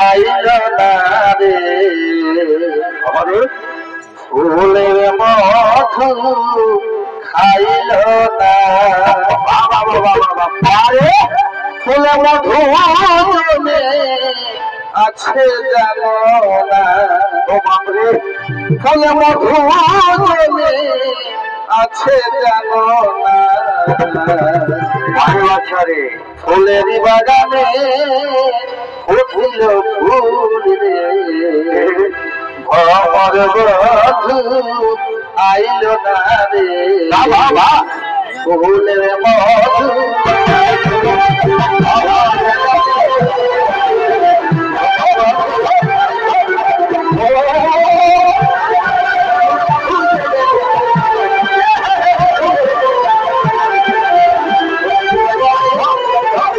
আইল না রে ফুলের মধু খাইল না ফুলের মধু আছে জানো না ও বাপরে ফুলের মধু আছে জানো না ফুলের বাগানে উঠিল ফুল রে ভ্রমর বধূ আইল না রে ফুলের মধু